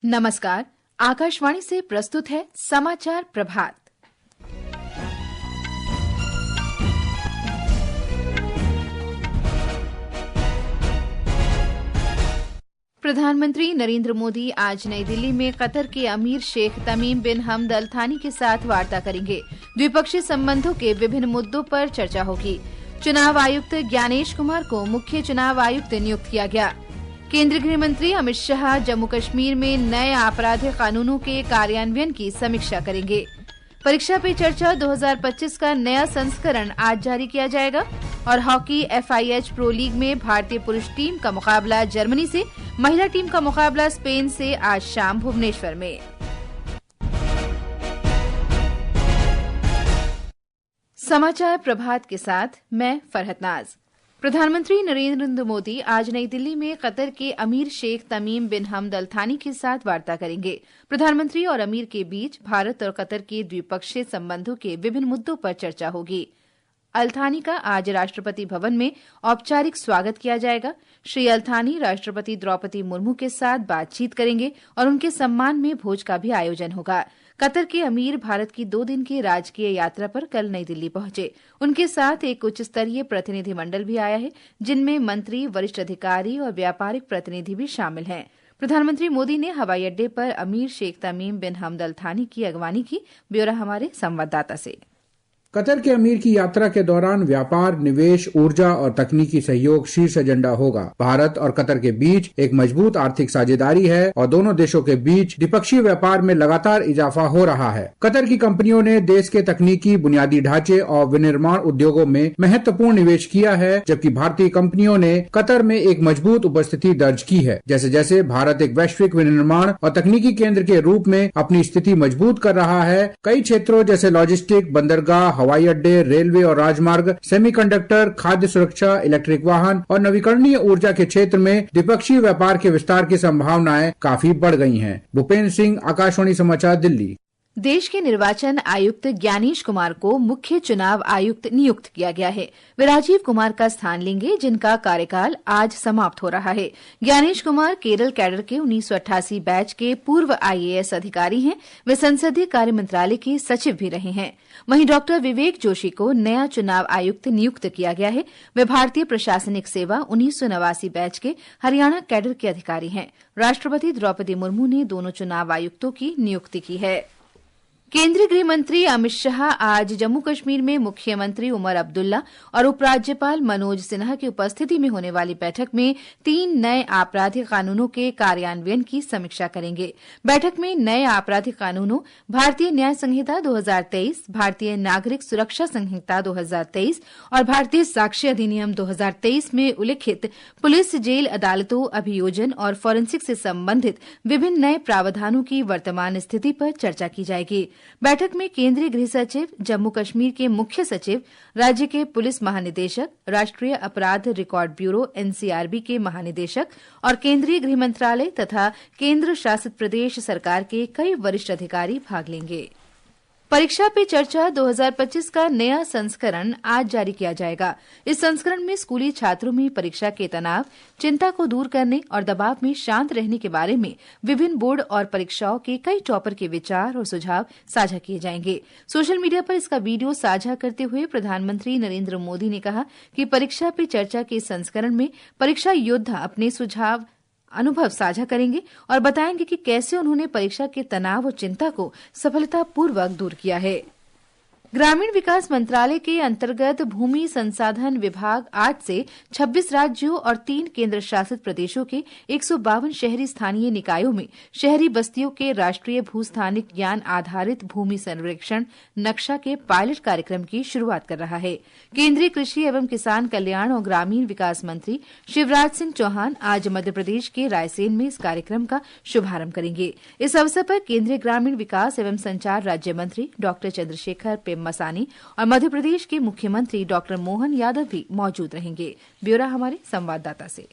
नमस्कार। आकाशवाणी से प्रस्तुत है समाचार प्रभात। प्रधानमंत्री नरेंद्र मोदी आज नई दिल्ली में कतर के अमीर शेख तमीम बिन हमद अल थानी के साथ वार्ता करेंगे। द्विपक्षीय संबंधों के विभिन्न मुद्दों पर चर्चा होगी। चुनाव आयुक्त ज्ञानेश कुमार को मुख्य चुनाव आयुक्त नियुक्त किया गया। केंद्रीय गृह मंत्री अमित शाह जम्मू कश्मीर में नए आपराधिक कानूनों के कार्यान्वयन की समीक्षा करेंगे। परीक्षा पे चर्चा 2025 का नया संस्करण आज जारी किया जाएगा। और हॉकी FIH प्रो लीग में भारतीय पुरुष टीम का मुकाबला जर्मनी से, महिला टीम का मुकाबला स्पेन से आज शाम भुवनेश्वर में। समाचार प्रभात के साथ मैं फरहत नाज। प्रधानमंत्री नरेंद्र मोदी आज नई दिल्ली में कतर के अमीर शेख तमीम बिन हमद अल थानी के साथ वार्ता करेंगे। प्रधानमंत्री और अमीर के बीच भारत और कतर के द्विपक्षीय संबंधों के विभिन्न मुद्दों पर चर्चा होगी। अल थानी का आज राष्ट्रपति भवन में औपचारिक स्वागत किया जाएगा। श्री अल थानी राष्ट्रपति द्रौपदी मुर्मू के साथ बातचीत करेंगे और उनके सम्मान में भोज का भी आयोजन होगा। कतर के अमीर भारत की 2 दिन की राजकीय यात्रा पर कल नई दिल्ली पहुंचे। उनके साथ एक उच्च स्तरीय प्रतिनिधिमंडल भी आया है, जिनमें मंत्री, वरिष्ठ अधिकारी और व्यापारिक प्रतिनिधि भी शामिल हैं। प्रधानमंत्री मोदी ने हवाई अड्डे पर अमीर शेख तमीम बिन हमद अल थानी की अगवानी की। ब्यौरा हमारे संवाददाता से। कतर के अमीर की यात्रा के दौरान व्यापार, निवेश, ऊर्जा और तकनीकी सहयोग शीर्ष एजेंडा होगा। भारत और कतर के बीच एक मजबूत आर्थिक साझेदारी है और दोनों देशों के बीच द्विपक्षीय व्यापार में लगातार इजाफा हो रहा है। कतर की कंपनियों ने देश के तकनीकी बुनियादी ढांचे और विनिर्माण उद्योगों में महत्वपूर्ण निवेश किया है, जबकि भारतीय कंपनियों ने कतर में एक मजबूत उपस्थिति दर्ज की है। जैसे जैसे भारत एक वैश्विक विनिर्माण और तकनीकी केंद्र के रूप में अपनी स्थिति मजबूत कर रहा है, कई क्षेत्रों जैसे लॉजिस्टिक, बंदरगाह, हवाई अड्डे, रेलवे और राजमार्ग, सेमीकंडक्टर, खाद्य सुरक्षा, इलेक्ट्रिक वाहन और नवीकरणीय ऊर्जा के क्षेत्र में द्विपक्षीय व्यापार के विस्तार की संभावनाएं काफी बढ़ गई हैं। भूपेंद्र सिंह, आकाशवाणी समाचार, दिल्ली। देश के निर्वाचन आयुक्त ज्ञानेश कुमार को मुख्य चुनाव आयुक्त नियुक्त किया गया है। वे राजीव कुमार का स्थान लेंगे, जिनका कार्यकाल आज समाप्त हो रहा है। ज्ञानेश कुमार केरल कैडर के 1988 बैच के पूर्व IAS अधिकारी हैं। वे संसदीय कार्य मंत्रालय के सचिव भी रहे हैं। वहीं डॉक्टर विवेक जोशी को नया चुनाव आयुक्त नियुक्त किया गया है। वे भारतीय प्रशासनिक सेवा 1989 बैच के हरियाणा कैडर के अधिकारी हैं। राष्ट्रपति द्रौपदी मुर्मू ने दोनों चुनाव आयुक्तों की नियुक्ति की है। केंद्रीय गृह मंत्री अमित शाह आज जम्मू कश्मीर में मुख्यमंत्री उमर अब्दुल्ला और उपराज्यपाल मनोज सिन्हा की उपस्थिति में होने वाली बैठक में 3 नए आपराधिक कानूनों के कार्यान्वयन की समीक्षा करेंगे। बैठक में नए आपराधिक कानूनों भारतीय न्याय संहिता 2023, भारतीय नागरिक सुरक्षा संहिता 2023 और भारतीय साक्ष्य अधिनियम 2023 में उल्लिखित पुलिस, जेल, अदालतों, अभियोजन और फॉरेंसिक से संबंधित विभिन्न नए प्रावधानों की वर्तमान स्थिति पर चर्चा की जाएगी। बैठक में केंद्रीय गृह सचिव, जम्मू कश्मीर के मुख्य सचिव, राज्य के पुलिस महानिदेशक, राष्ट्रीय अपराध रिकॉर्ड ब्यूरो NCRB के महानिदेशक और केंद्रीय गृह मंत्रालय तथा केंद्र शासित प्रदेश सरकार के कई वरिष्ठ अधिकारी भाग लेंगे। परीक्षा पे चर्चा 2025 का नया संस्करण आज जारी किया जाएगा। इस संस्करण में स्कूली छात्रों में परीक्षा के तनाव, चिंता को दूर करने और दबाव में शांत रहने के बारे में विभिन्न बोर्ड और परीक्षाओं के कई टॉपर के विचार और सुझाव साझा किए जाएंगे। सोशल मीडिया पर इसका वीडियो साझा करते हुए प्रधानमंत्री नरेंद्र मोदी ने कहा कि परीक्षा पे चर्चा के संस्करण में परीक्षा योद्धा अपने सुझाव, अनुभव साझा करेंगे और बताएंगे कि कैसे उन्होंने परीक्षा के तनाव और चिंता को सफलतापूर्वक दूर किया है। ग्रामीण विकास मंत्रालय के अंतर्गत भूमि संसाधन विभाग आज से 26 राज्यों और 3 केंद्र शासित प्रदेशों के 152 शहरी स्थानीय निकायों में शहरी बस्तियों के राष्ट्रीय भूस्थानिक ज्ञान आधारित भूमि सर्वेक्षण नक्शा के पायलट कार्यक्रम की शुरुआत कर रहा है। केंद्रीय कृषि एवं किसान कल्याण और ग्रामीण विकास मंत्री शिवराज सिंह चौहान आज मध्य प्रदेश के रायसेन में इस कार्यक्रम का शुभारंभ करेंगे। इस अवसर पर केंद्रीय ग्रामीण विकास एवं संचार राज्य मंत्री डॉक्टर चंद्रशेखर मसानी और मध्य प्रदेश के मुख्यमंत्री डॉक्टर मोहन यादव भी मौजूद रहेंगे। ब्यौरा हमारे संवाददाता से।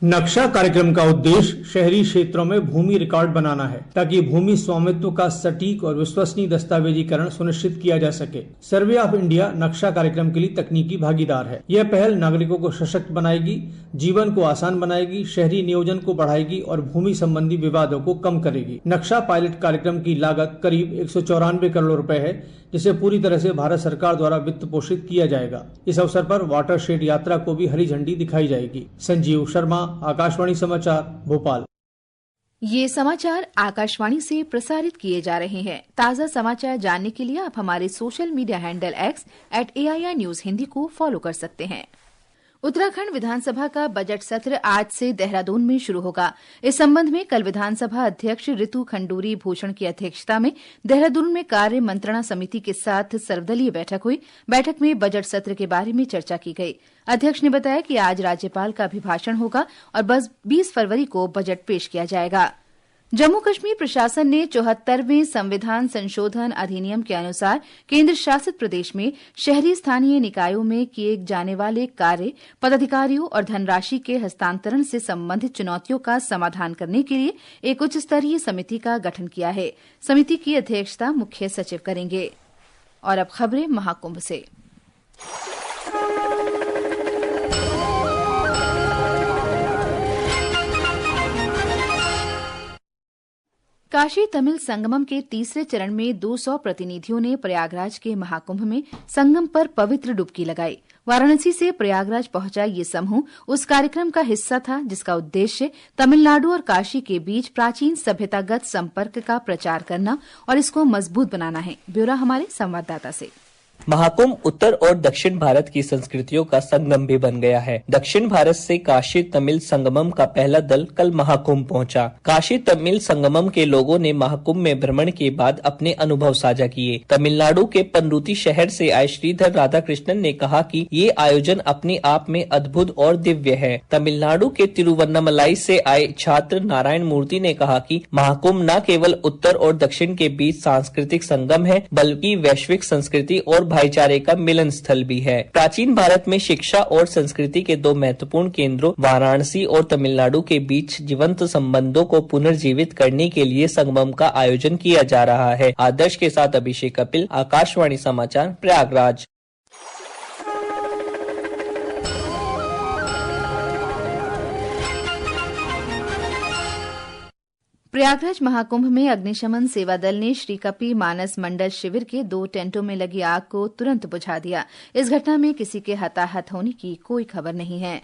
नक्शा कार्यक्रम का उद्देश्य शहरी क्षेत्रों में भूमि रिकॉर्ड बनाना है ताकि भूमि स्वामित्व का सटीक और विश्वसनीय दस्तावेजीकरण सुनिश्चित किया जा सके। सर्वे ऑफ इंडिया नक्शा कार्यक्रम के लिए तकनीकी भागीदार है। यह पहल नागरिकों को सशक्त बनाएगी, जीवन को आसान बनाएगी, शहरी नियोजन को बढ़ाएगी और भूमि संबंधी विवादों को कम करेगी। नक्शा पायलट कार्यक्रम की लागत करीब 194 करोड़ रुपए है, जिसे पूरी तरह से भारत सरकार द्वारा वित्त पोषित किया जाएगा। इस अवसर पर वाटरशेड यात्रा को भी हरी झंडी दिखाई जाएगी। संजीव शर्मा, आकाशवाणी समाचार, भोपाल। ये समाचार आकाशवाणी से प्रसारित किए जा रहे हैं। ताज़ा समाचार जानने के लिए आप हमारे social media handle X @AIR News Hindi को फॉलो कर सकते हैं। उत्तराखंड विधानसभा का बजट सत्र आज से देहरादून में शुरू होगा। इस संबंध में कल विधानसभा अध्यक्ष ऋतु खंडूरी भूषण की अध्यक्षता में देहरादून में कार्य मंत्रणा समिति के साथ सर्वदलीय बैठक हुई। बैठक में बजट सत्र के बारे में चर्चा की गई। अध्यक्ष ने बताया कि आज राज्यपाल का अभिभाषण होगा और बस 20 फरवरी को बजट पेश किया जाएगा। जम्मू कश्मीर प्रशासन ने 74वें संविधान संशोधन अधिनियम के अनुसार केंद्र शासित प्रदेश में शहरी स्थानीय निकायों में किए जाने वाले कार्य, पदाधिकारियों और धनराशि के हस्तांतरण से संबंधित चुनौतियों का समाधान करने के लिए एक उच्च स्तरीय समिति का गठन किया है। समिति की अध्यक्षता मुख्य सचिव करेंगे। और अब खबरें महाकुंभ से। काशी तमिल संगमम के तीसरे चरण में 200 प्रतिनिधियों ने प्रयागराज के महाकुंभ में संगम पर पवित्र डुबकी लगाई। वाराणसी से प्रयागराज पहुंचा ये समूह उस कार्यक्रम का हिस्सा था जिसका उद्देश्य तमिलनाडु और काशी के बीच प्राचीन सभ्यतागत संपर्क का प्रचार करना और इसको मजबूत बनाना है। ब्यौरा हमारे संवाददाता से। महाकुंभ उत्तर और दक्षिण भारत की संस्कृतियों का संगम भी बन गया है। दक्षिण भारत से काशी तमिल संगमम का पहला दल कल महाकुंभ पहुंचा। काशी तमिल संगमम के लोगों ने महाकुंभ में भ्रमण के बाद अपने अनुभव साझा किए। तमिलनाडु के पनरुती शहर से आए श्रीधर राधाकृष्णन ने कहा कि ये आयोजन अपने आप में अद्भुत और दिव्य है। तमिलनाडु के तिरुवन्नामलाई से आए छात्र नारायण मूर्ति ने कहा कि महाकुंभ न केवल उत्तर और दक्षिण के बीच सांस्कृतिक संगम है, बल्कि वैश्विक संस्कृति और भाईचारे का मिलन स्थल भी है। प्राचीन भारत में शिक्षा और संस्कृति के दो महत्वपूर्ण केंद्रों वाराणसी और तमिलनाडु के बीच जीवंत संबंधों को पुनर्जीवित करने के लिए संगमम का आयोजन किया जा रहा है। आदर्श के साथ अभिषेक कपिल, आकाशवाणी समाचार, प्रयागराज। प्रयागराज महाकुंभ में अग्निशमन सेवा दल ने श्री कपी मानस मंडल शिविर के 2 टेंटों में लगी आग को तुरंत बुझा दिया। इस घटना में किसी के हताहत होने की कोई खबर नहीं है।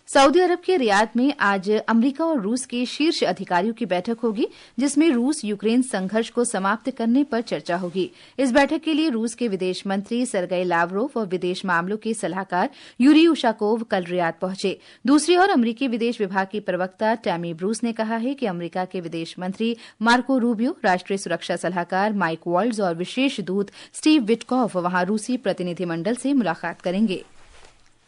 सऊदी अरब के रियाद में आज अमेरिका और रूस के शीर्ष अधिकारियों की बैठक होगी, जिसमें रूस यूक्रेन संघर्ष को समाप्त करने पर चर्चा होगी। इस बैठक के लिए रूस के विदेश मंत्री सरगेई लावरोव और विदेश मामलों के सलाहकार यूरी उशाकोव कल रियाद पहुंचे। दूसरी ओर अमेरिकी विदेश विभाग की प्रवक्ता टैमी ब्रूस ने कहा है कि अमेरिका के विदेश मंत्री मार्को रूबियो, राष्ट्रीय सुरक्षा सलाहकार माइक वॉल्ट्ज और विशेष दूत स्टीव विटकॉफ वहां रूसी प्रतिनिधिमंडल से मुलाकात करेंगे।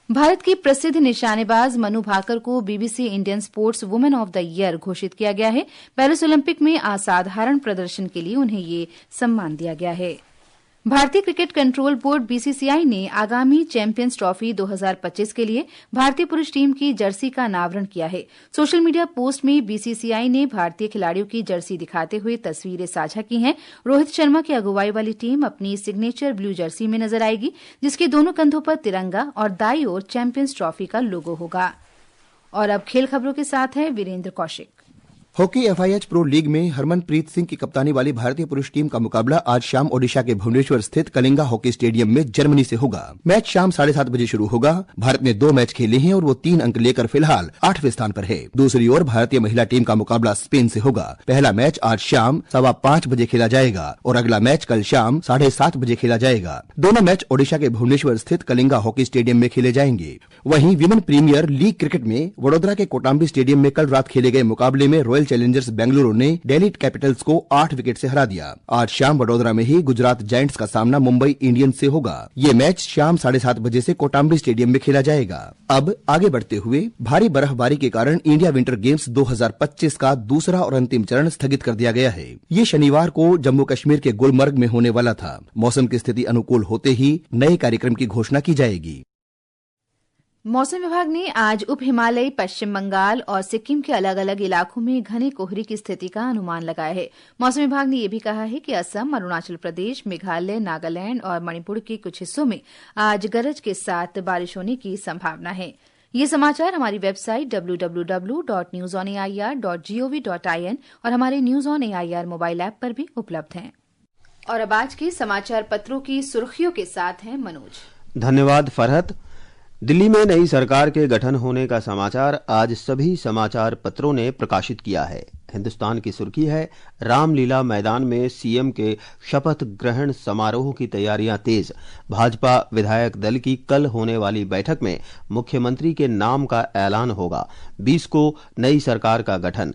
भारत की प्रसिद्ध निशानेबाज मनु भाकर को BBC Indian sports women of the year घोषित किया गया है। पेरिस ओलंपिक में असाधारण प्रदर्शन के लिए उन्हें ये सम्मान दिया गया है। भारतीय क्रिकेट कंट्रोल बोर्ड बीसीसीआई ने आगामी चैंपियंस ट्रॉफी 2025 के लिए भारतीय पुरुष टीम की जर्सी का अनावरण किया है। सोशल मीडिया पोस्ट में बीसीसीआई ने भारतीय खिलाड़ियों की जर्सी दिखाते हुए तस्वीरें साझा की हैं। रोहित शर्मा की अगुवाई वाली टीम अपनी सिग्नेचर ब्लू जर्सी में नजर आएगी, जिसके दोनों कंधों पर तिरंगा और दाईं ओर चैंपियंस ट्रॉफी का लोगो होगा। और अब खेल खबरों के साथ है Virendra Kaushik. Hockey FIH pro league में हरमनप्रीत सिंह की कप्तानी वाली भारतीय पुरुष टीम का मुकाबला आज शाम ओडिशा के भुवनेश्वर स्थित कलिंगा हॉकी स्टेडियम में जर्मनी से होगा। मैच शाम 7:30 बजे शुरू होगा। भारत ने 2 मैच खेले हैं और वो 3 अंक लेकर फिलहाल 8वें स्थान पर है। दूसरी ओर भारतीय महिला टीम का मुकाबला स्पेन से होगा। पहला मैच आज शाम 5:15 बजे खेला जाएगा और अगला मैच कल शाम 7:30 बजे खेला जाएगा। दोनों मैच ओडिशा के भुवनेश्वर स्थित कलिंगा हॉकी स्टेडियम में खेले जाएंगे। वहीं विमेन प्रीमियर लीग क्रिकेट में वडोदरा के कोटाम्बी स्टेडियम में कल रात खेले गए मुकाबले में रॉयल चैलेंजर्स बेंगलुरु ने दिल्ली कैपिटल्स को 8 विकेट से हरा दिया। आज शाम वडोदरा में ही गुजरात जायंट्स का सामना मुंबई इंडियंस से होगा। ये मैच शाम 7:30 बजे से कोटाम्बी स्टेडियम में खेला जाएगा। अब आगे बढ़ते हुए भारी बर्फबारी के कारण इंडिया विंटर गेम्स 2025 का दूसरा और अंतिम चरण स्थगित कर दिया गया है। ये शनिवार को जम्मू कश्मीर के गुलमर्ग में होने वाला था। मौसम की स्थिति अनुकूल होते ही नए कार्यक्रम की घोषणा की जाएगी। मौसम विभाग ने आज उप हिमालयी पश्चिम बंगाल और सिक्किम के अलग अलग इलाकों में घने कोहरे की स्थिति का अनुमान लगाया है। मौसम विभाग ने यह भी कहा है कि असम, अरुणाचल प्रदेश, मेघालय, नागालैंड और मणिपुर के कुछ हिस्सों में आज गरज के साथ बारिश होने की संभावना है। ये समाचार हमारी वेबसाइट www.newsonair.gov.in और हमारे news on AIR mobile app पर भी उपलब्ध हैं। और अब आज के समाचार पत्रों की सुर्खियों के साथ हैं मनोज। धन्यवाद फरहत। दिल्ली में नई सरकार के गठन होने का समाचार आज सभी समाचार पत्रों ने प्रकाशित किया है। हिंदुस्तान की सुर्खी है, रामलीला मैदान में सीएम के शपथ ग्रहण समारोह की तैयारियां तेज। भाजपा विधायक दल की कल होने वाली बैठक में मुख्यमंत्री के नाम का ऐलान होगा। 20 को नई सरकार का गठन।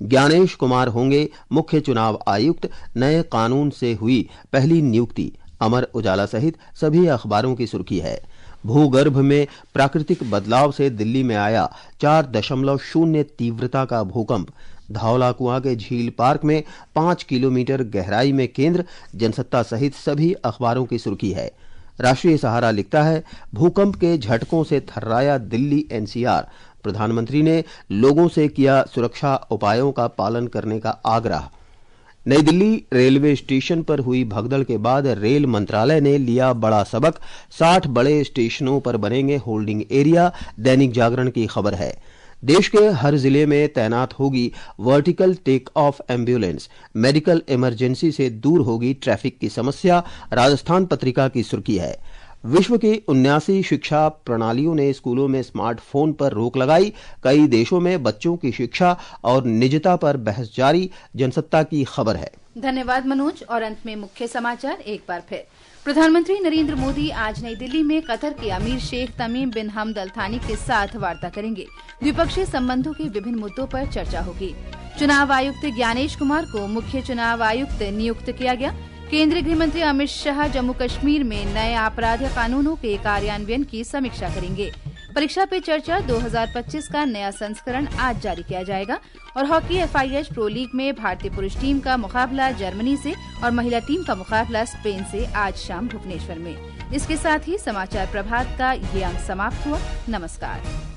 ज्ञानेश कुमार होंगे मुख्य चुनाव आयुक्त। नए कानून से हुई पहली नियुक्ति। अमर उजाला सहित सभी अखबारों की सुर्खी है। भूगर्भ में प्राकृतिक बदलाव से दिल्ली में आया 4.0 तीव्रता का भूकंप। धौला कुआं के झील पार्क में 5 किलोमीटर गहराई में केंद्र। जनसत्ता सहित सभी अखबारों की सुर्खी है। राष्ट्रीय सहारा लिखता है, भूकंप के झटकों से थर्राया दिल्ली एनसीआर। प्रधानमंत्री ने लोगों से किया सुरक्षा उपायों का पालन करने का आग्रह। नई दिल्ली रेलवे स्टेशन पर हुई भगदड़ के बाद रेल मंत्रालय ने लिया बड़ा सबक। 60 बड़े स्टेशनों पर बनेंगे होल्डिंग एरिया। दैनिक जागरण की खबर है। देश के हर जिले में तैनात होगी vertical take off ambulance. Medical emergency से दूर होगी ट्रैफिक की समस्या। राजस्थान पत्रिका की सुर्खी है। विश्व की 79 शिक्षा प्रणालियों ने स्कूलों में स्मार्टफोन पर रोक लगाई। कई देशों में बच्चों की शिक्षा और निजता पर बहस जारी। जनसत्ता की खबर है। धन्यवाद मनोज। और अंत में मुख्य समाचार एक बार फिर। प्रधानमंत्री नरेंद्र मोदी आज नई दिल्ली में कतर के अमीर शेख तमीम बिन हमद अल थानी के साथ वार्ता करेंगे। द्विपक्षीय संबंधों के विभिन्न मुद्दों पर चर्चा होगी। चुनाव आयुक्त ज्ञानेश कुमार को मुख्य चुनाव आयुक्त नियुक्त किया गया। केंद्रीय गृह मंत्री अमित शाह जम्मू कश्मीर में नए आपराधिक कानूनों के कार्यान्वयन की समीक्षा करेंगे। परीक्षा पे चर्चा 2025 का नया संस्करण आज जारी किया जाएगा। और हॉकी FIH प्रो लीग में भारतीय पुरुष टीम का मुकाबला जर्मनी से और महिला टीम का मुकाबला स्पेन से आज शाम भुवनेश्वर में। इसके साथ ही समाचार प्रभात का ये अंक समाप्त हुआ। नमस्कार।